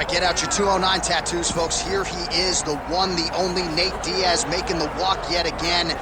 right, get out your 209 tattoos, folks. Here he is, the one, the only Nate Diaz, making the walk yet again.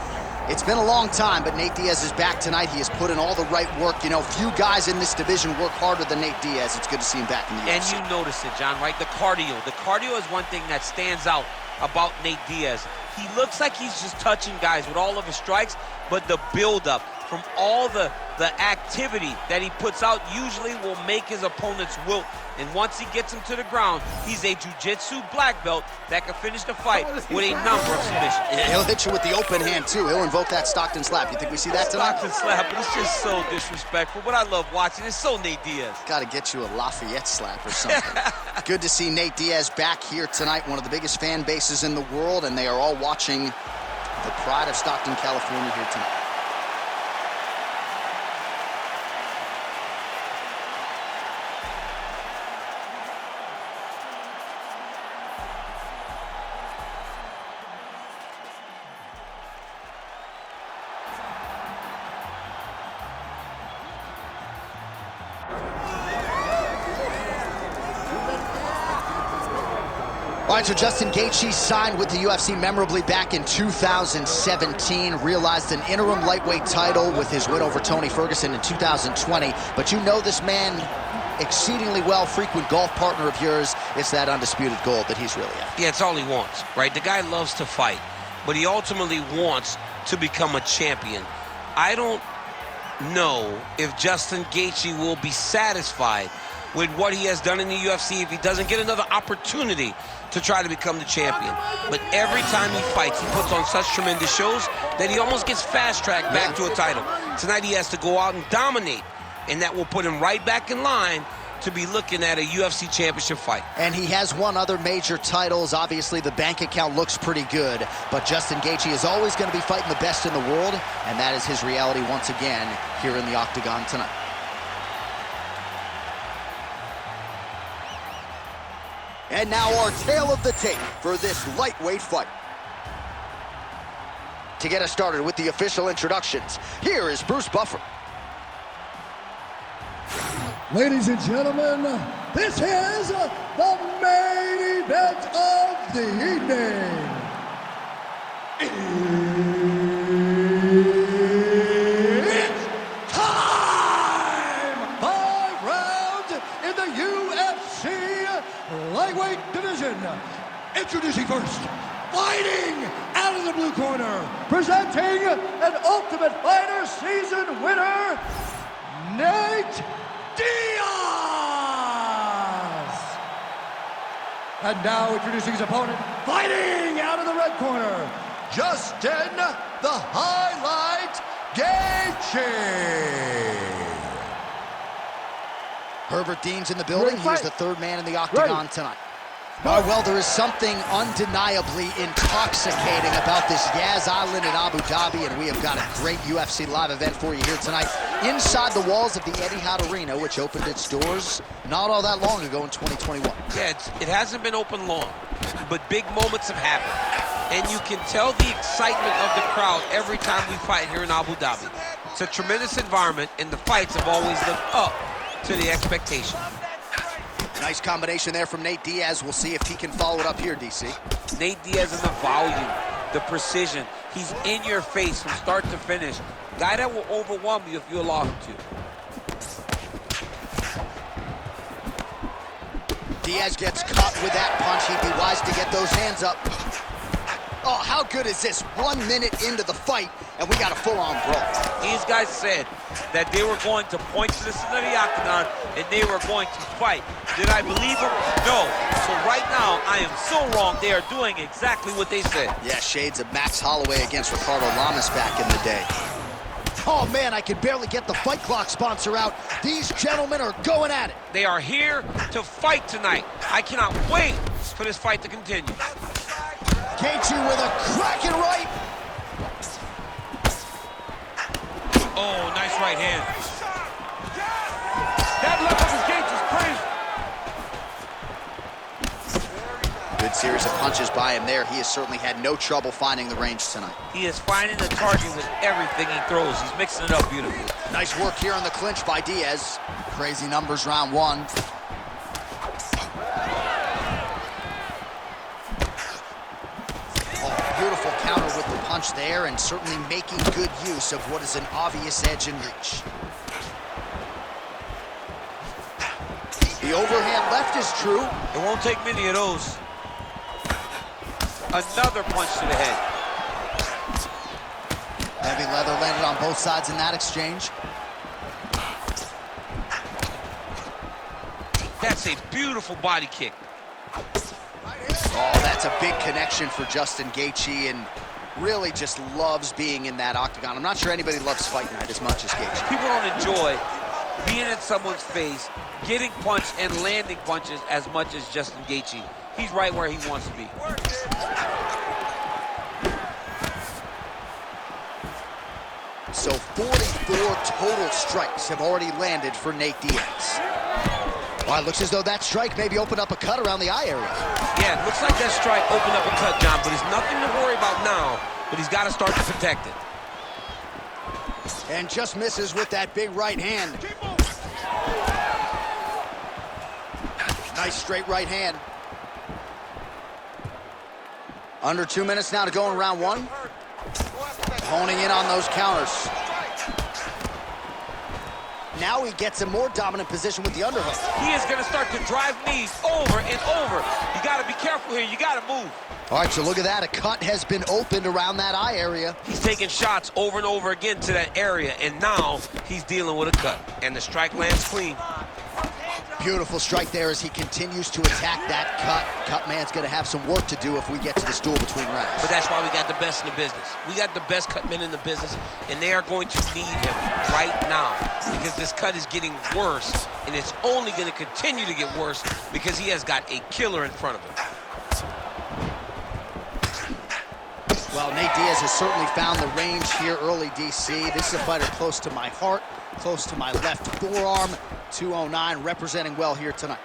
It's been a long time, but Nate Diaz is back tonight. He has put in all the right work. You know, few guys in this division work harder than Nate Diaz. It's good to see him back in the UFC. And you notice it, John, right? The cardio. The cardio is one thing that stands out about Nate Diaz. He looks like he's just touching guys with all of his strikes, but the build-up from all the activity that he puts out usually will make his opponents wilt. And once he gets him to the ground, he's a jiu-jitsu black belt that can finish the fight with a number of submissions. Yeah, he'll hit you with the open hand, too. He'll invoke that Stockton slap. You think we see that tonight? Stockton slap, but it's just so disrespectful. But I love watching. It's so Nate Diaz. Got to get you a Lafayette slap or something. Good to see Nate Diaz back here tonight, one of the biggest fan bases in the world, and they are all watching the pride of Stockton, California here tonight. All right, so Justin Gaethje signed with the UFC memorably back in 2017, realized an interim lightweight title with his win over Tony Ferguson in 2020. But you know this man exceedingly well, frequent golf partner of yours. It's that undisputed gold that he's really at. Yeah, it's all he wants, right? The guy loves to fight, but he ultimately wants to become a champion. I don't know if Justin Gaethje will be satisfied with what he has done in the UFC if he doesn't get another opportunity to try to become the champion. But every time he fights, he puts on such tremendous shows that he almost gets fast-tracked back to a title. Tonight he has to go out and dominate, and that will put him right back in line to be looking at a UFC championship fight. And he has won other major titles. Obviously, the bank account looks pretty good, but Justin Gaethje is always going to be fighting the best in the world, and that is his reality once again here in the Octagon tonight. And now our tale of the tape for this lightweight fight. To get us started with the official introductions, here is Bruce Buffer. Ladies and gentlemen, this is the main event of the evening. It's time! 5 rounds in the UFC lightweight division. Introducing first, fighting out of the blue corner, presenting an Ultimate Fighter season winner, Nate Diaz! And now introducing his opponent, fighting out of the red corner, Justin the Highlight Gaethje. Herbert Dean's in the building. He is the third man in the Octagon tonight. Oh, well, there is something undeniably intoxicating about this Yas Island in Abu Dhabi, and we have got a great UFC live event for you here tonight inside the walls of the Etihad Arena, which opened its doors not all that long ago in 2021. Yeah, it hasn't been open long, but big moments have happened. And you can tell the excitement of the crowd every time we fight here in Abu Dhabi. It's a tremendous environment, and the fights have always lived up to the expectation. Nice combination there from Nate Diaz. We'll see if he can follow it up here, DC. Nate Diaz is the volume, the precision. He's in your face from start to finish. Guy that will overwhelm you if you allow him to. Diaz gets caught with that punch. He'd be wise to get those hands up. Oh, how good is this? 1 minute into the fight, and we got a full-on brawl. These guys said that they were going to point to the center of the octagon, and they were going to fight. Did I believe them? No. So right now, I am so wrong. They are doing exactly what they said. Yeah, shades of Max Holloway against Ricardo Lamas back in the day. Oh, man, I could barely get the Fight Clock sponsor out. These gentlemen are going at it. They are here to fight tonight. I cannot wait for this fight to continue. Gaethje with a cracking right. Oh, nice right hand. That left of his Gaethje is crazy. Good series of punches by him there. He has certainly had no trouble finding the range tonight. He is finding the target with everything he throws. He's mixing it up beautifully. Nice work here on the clinch by Diaz. Crazy numbers round one. counter with the punch there, and certainly making good use of what is an obvious edge in reach. The overhand left is true. It won't take many of those. Another punch to the head. Heavy leather landed on both sides in that exchange. That's a beautiful body kick. Oh, that's a big connection for Justin Gaethje, and really just loves being in that octagon. I'm not sure anybody loves Fight Night as much as Gaethje. People don't enjoy being in someone's face, getting punched and landing punches as much as Justin Gaethje. He's right where he wants to be. So 44 total strikes have already landed for Nate Diaz. Well, it looks as though that strike maybe opened up a cut around the eye area. Yeah, it looks like that strike opened up a cut, John, but it's nothing to worry about now, but he's got to start to protect it. And just misses with that big right hand. Nice straight right hand. Under 2 minutes now to go in round one. Honing in on those counters. Now he gets a more dominant position with the underhook. He is going to start to drive knees over and over. You got to be careful here. You got to move. All right, so look at that. A cut has been opened around that eye area. He's taking shots over and over again to that area, and now he's dealing with a cut. And the strike lands clean. Beautiful strike there as he continues to attack that cut. Cut man's going to have some work to do if we get to this duel between rounds. But that's why we got the best in the business. We got the best cut men in the business, and they are going to need him right now because this cut is getting worse, and it's only going to continue to get worse because he has got a killer in front of him. Well, Nate Diaz has certainly found the range here early, DC. This is a fighter close to my heart, close to my left forearm. 209 representing well here tonight.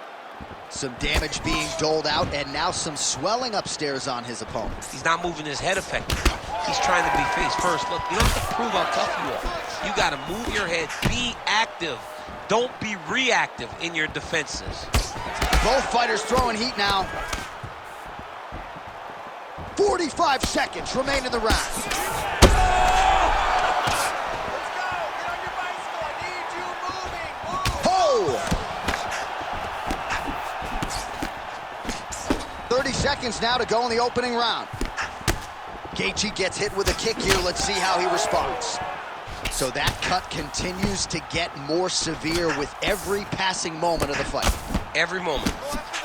Some damage being doled out, and now some swelling upstairs on his opponent. He's not moving his head effectively. He's trying to be face first. Look, you don't have to prove how tough you are. You got to move your head, be active. Don't be reactive in your defenses. Both fighters throwing heat now. 45 seconds remain in the round. Oh! 30 seconds now to go in the opening round. Gaethje gets hit with a kick here. Let's see how he responds. So that cut continues to get more severe with every passing moment of the fight. Every moment.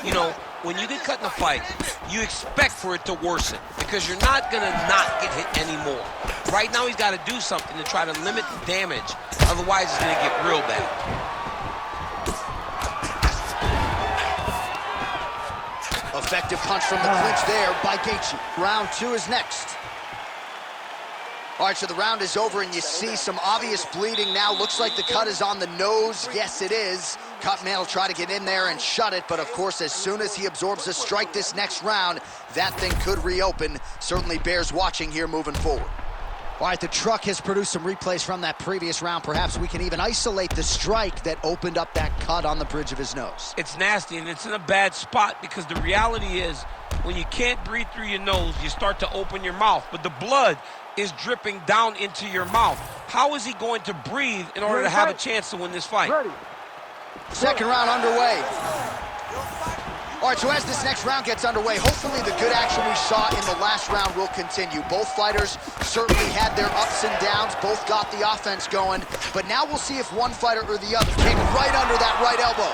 You know, when you get cut in a fight, you expect for it to worsen because you're not going to not get hit anymore. Right now, he's got to do something to try to limit the damage. Otherwise, it's going to get real bad. Effective punch from the clinch there by Gaethje. Round two is next. All right, so the round is over, and you see some obvious bleeding now. Looks like the cut is on the nose. Yes, it is. Cut man will try to get in there and shut it, but of course, as soon as he absorbs a strike this next round, that thing could reopen. Certainly bears watching here moving forward. All right, the truck has produced some replays from that previous round. Perhaps we can even isolate the strike that opened up that cut on the bridge of his nose. It's nasty, and it's in a bad spot because the reality is when you can't breathe through your nose, you start to open your mouth, but the blood is dripping down into your mouth. How is he going to breathe in order to have a chance to win this fight? Second round underway. All right, so as this next round gets underway, hopefully the good action we saw in the last round will continue. Both fighters certainly had their ups and downs. Both got the offense going. But now we'll see if one fighter or the other kick right under that right elbow.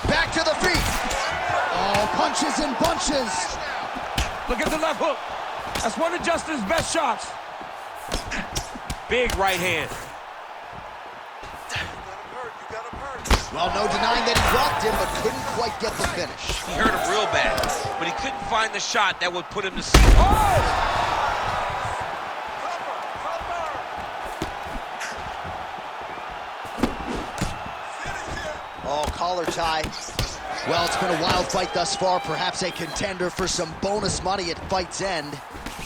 Back to the feet. Oh, punches and bunches. Look at the left hook. That's one of Justin's best shots. Big right hand. Well, no denying that he dropped him, but couldn't quite get the finish. He hurt him real bad, but he couldn't find the shot that would put him to sleep. Oh, collar tie. Well, it's been a wild fight thus far, perhaps a contender for some bonus money at fight's end.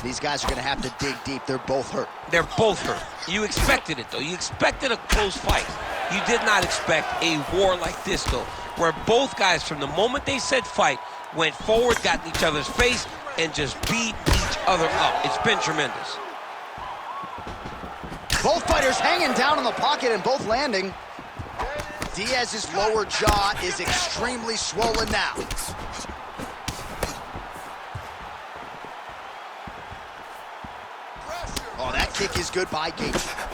These guys are going to have to dig deep. They're both hurt. They're both hurt. You expected it, though. You expected a close fight. You did not expect a war like this, though, where both guys, from the moment they said fight, went forward, got in each other's face, and just beat each other up. It's been tremendous. Both fighters hanging down in the pocket and both landing. Diaz's lower jaw is extremely swollen now. Oh, that kick is good by Gaethje.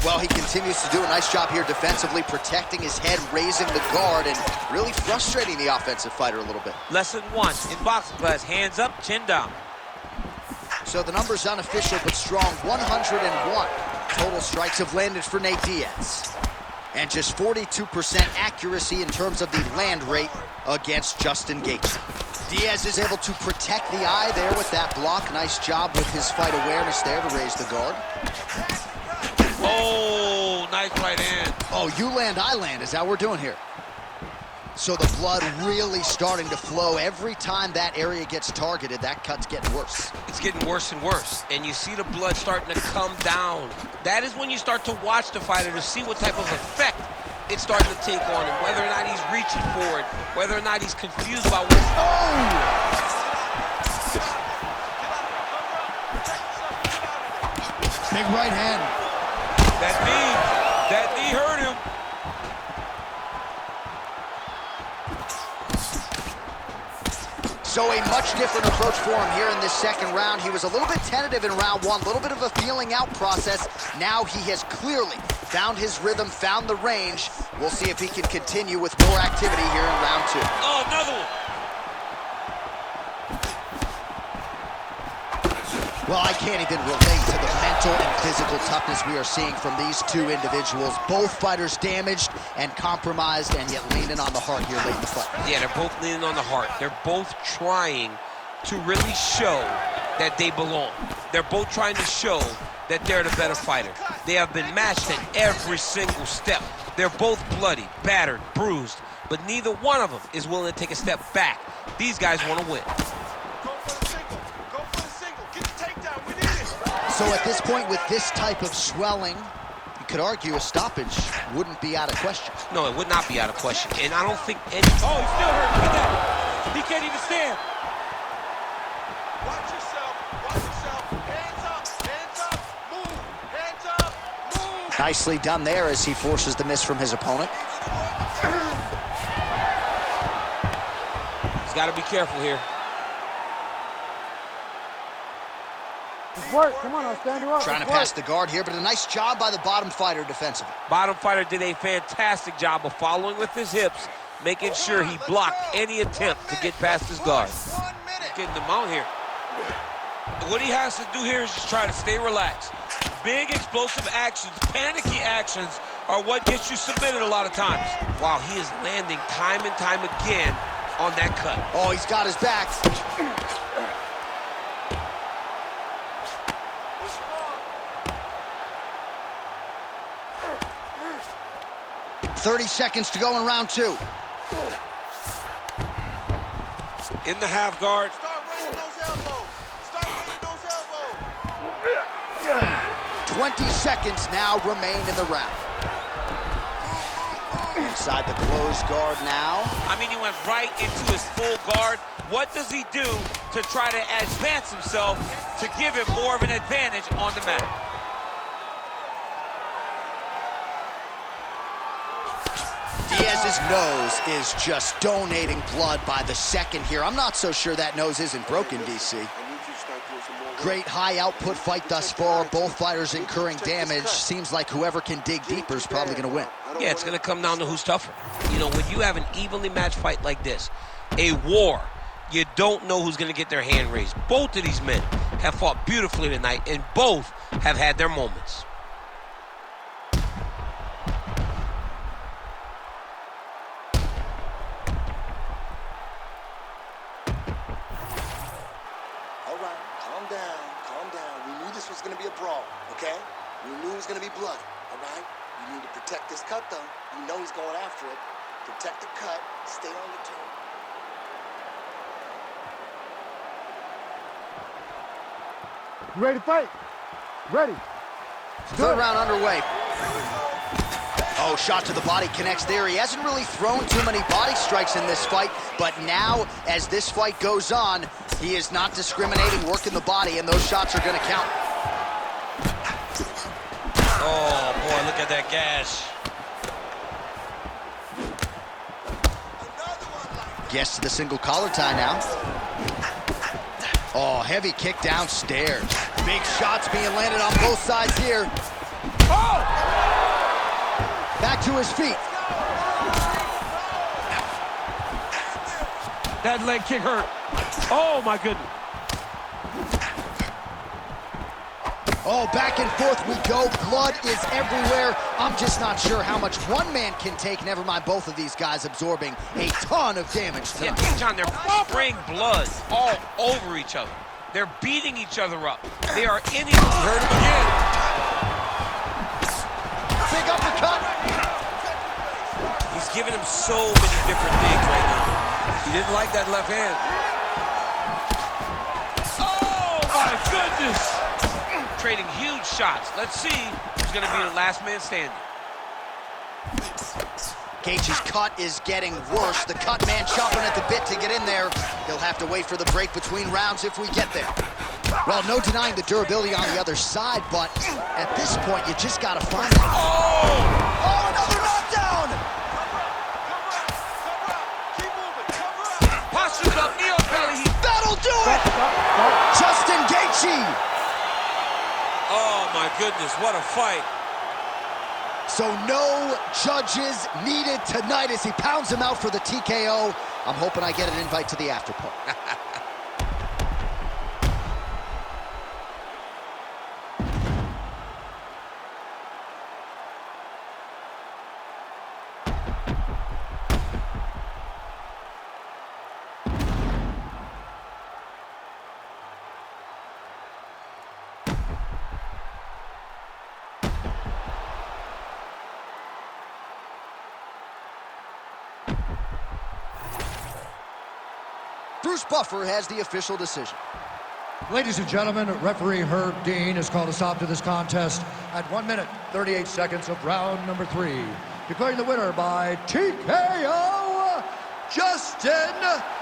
Well, he continues to do a nice job here defensively, protecting his head, raising the guard, and really frustrating the offensive fighter a little bit. Lesson 1 in boxing class, hands up, chin down. So the number's unofficial but strong, 101 total strikes have landed for Nate Diaz. And just 42% accuracy in terms of the land rate against Justin Gaethje. Diaz is able to protect the eye there with that block. Nice job with his fight awareness there to raise the guard. Oh, nice right hand. Oh, you land, I land. Is that what we're doing here? So the blood really starting to flow. Every time that area gets targeted, that cut's getting worse. It's getting worse and worse. And you see the blood starting to come down. That is when you start to watch the fighter to see what type of effect it's starting to take on him, whether or not he's reaching for it, whether or not he's confused about what's... Oh! Big right hand. That knee hurt him. So a much different approach for him here in this second round. He was a little bit tentative in round one, a little bit of a feeling out process. Now he has clearly found his rhythm, found the range. We'll see if he can continue with more activity here in round two. Oh, another one. Well, I can't even relate to the mental and physical toughness we are seeing from these two individuals. Both fighters damaged and compromised, and yet leaning on the heart here late in the fight. Yeah, they're both leaning on the heart. They're both trying to really show that they belong. They're both trying to show that they're the better fighter. They have been matched at every single step. They're both bloody, battered, bruised, but neither one of them is willing to take a step back. These guys want to win. So at this point, with this type of swelling, you could argue a stoppage wouldn't be out of question. No, it would not be out of question. And I don't think any... Oh, he's still hurt. Look at that. He can't even stand. Watch yourself. Watch yourself. Hands up. Move. Hands up. Move. Nicely done there as he forces the miss from his opponent. He's got to be careful here. Work. Come on, I'll stand you up. Trying to pass the guard here, but a nice job by the bottom fighter defensively. Bottom fighter did a fantastic job of following with his hips, making sure he blocked any attempt to get past his guard. Getting him out here. What he has to do here is just try to stay relaxed. Big explosive actions, panicky actions are what gets you submitted a lot of times. Wow, he is landing time and time again on that cut. Oh, he's got his back. 30 seconds to go in round two. In the half guard. Start raising those elbows. Start raising those elbows. 20 seconds now remain in the round. Inside the closed guard now. I mean, he went right into his full guard. What does he do to try to advance himself to give him more of an advantage on the mat? Diaz's nose is just donating blood by the second here. I'm not so sure that nose isn't broken, DC. Great high output fight thus far. Both fighters incurring damage. Seems like whoever can dig deeper is probably going to win. Yeah, it's going to come down to who's tougher. You know, when you have an evenly matched fight like this, a war, you don't know who's going to get their hand raised. Both of these men have fought beautifully tonight, and both have had their moments. Was going to be a brawl, okay? We knew it was going to be blood, all right? You need to protect this cut, though. You know he's going after it. Protect the cut. Stay on your toe. You ready to fight? Ready. Third round underway. Oh, shot to the body connects there. He hasn't really thrown too many body strikes in this fight, but now, as this fight goes on, he is not discriminating, working the body, and those shots are going to count. Oh, boy, look at that gash. Gets to the single collar tie now. Oh, heavy kick downstairs. Big shots being landed on both sides here. Oh! Back to his feet. That leg kick hurt. Oh, my goodness. Oh, back and forth we go. Blood is everywhere. I'm just not sure how much one man can take. Never mind both of these guys absorbing a ton of damage tonight. Yeah, John, they're spraying blood all over each other. They're beating each other up. They are in each other. Hurt him again. Big uppercut. He's giving him so many different things right now. He didn't like that left hand. Oh, my goodness. Trading huge shots. Let's see who's going to be the last man standing. Gaethje's cut is getting worse. The cut man chomping at the bit to get in there. He'll have to wait for the break between rounds if we get there. Well, no denying the durability on the other side, but at this point, you just got to find it. Oh, another knockdown! Postures up, knee on belly. That'll do it! Justin Gaethje! Oh, my goodness, what a fight. So no judges needed tonight as he pounds him out for the TKO. I'm hoping I get an invite to the after party. Bruce Buffer has the official decision. Ladies and gentlemen, referee Herb Dean has called a stop to this contest at 1 minute, 38 seconds of round number 3. Declaring the winner by TKO, Justin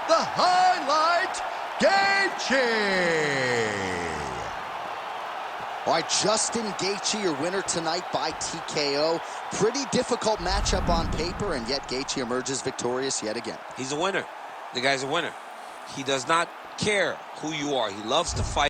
the Highlight Gaethje. All right, Justin Gaethje, your winner tonight by TKO. Pretty difficult matchup on paper, and yet Gaethje emerges victorious yet again. He's a winner. The guy's a winner. He does not care who you are. He loves to fight.